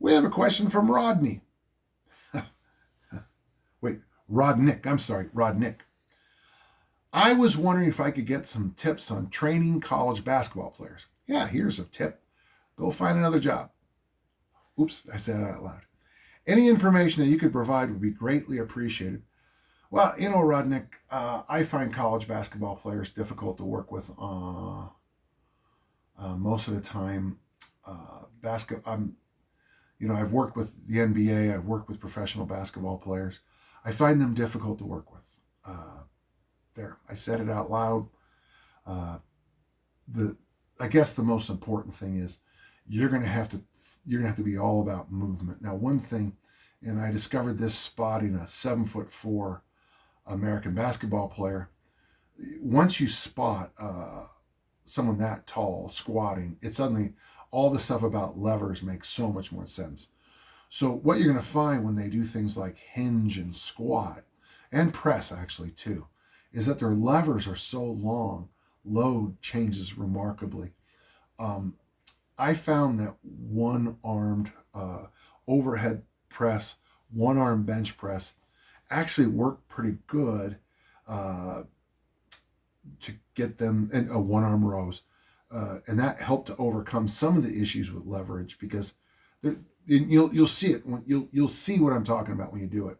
We have a question from Rodney. Wait, Rodnick. I'm sorry, Rodnick. I was wondering if I could get some tips on training college basketball players. Yeah, here's a tip. Go find another job. Oops, I said it out loud. Any information that you could provide would be greatly appreciated. Well, Rodnick, I find college basketball players difficult to work with most of the time. I've worked with the NBA. I've worked with professional basketball players. I find them difficult to work with. There, I said it out loud. I guess the most important thing is you're going to have to be all about movement. Now, one thing, and I discovered this spotting a 7'4" American basketball player. Once you spot someone that tall squatting, it suddenly all the stuff about levers makes so much more sense. So what you're going to find when they do things like hinge and squat and press actually too, is that their levers are so long, load changes remarkably. I found that one-armed overhead press, one-arm bench press actually worked pretty good to get them in a one-arm rows. And that helped to overcome some of the issues with leverage because you'll see it. You'll see what I'm talking about when you do it.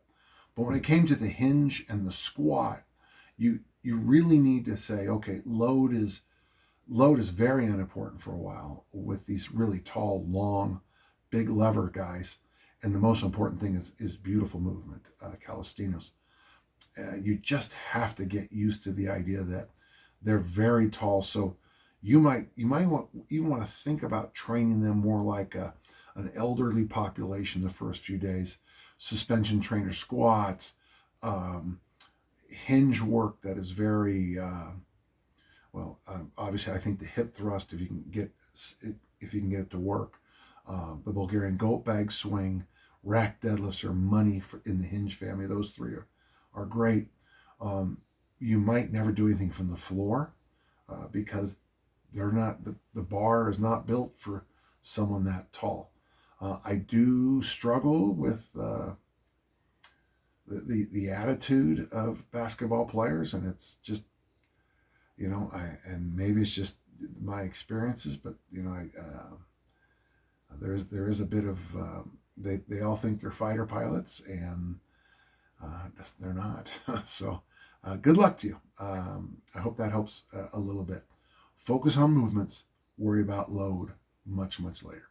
But when it came to the hinge and the squat, you really need to say, okay, load is very unimportant for a while with these really tall, long, big lever guys. And the most important thing is beautiful movement, calisthenics. You just have to get used to the idea that they're very tall. So you might even want to think about training them more like an elderly population the first few days. Suspension trainer squats, hinge work that is very obviously I think the hip thrust, if you can get it to work, the Bulgarian goat bag swing, rack deadlifts are money in the hinge family. Those three are great. You might never do anything from the floor because they're not the bar is not built for someone that tall. I do struggle with the attitude of basketball players, and it's just and maybe it's just my experiences, but there is a bit of they all think they're fighter pilots, and they're not. So good luck to you. I hope that helps a little bit. Focus on movements, worry about load much, much later.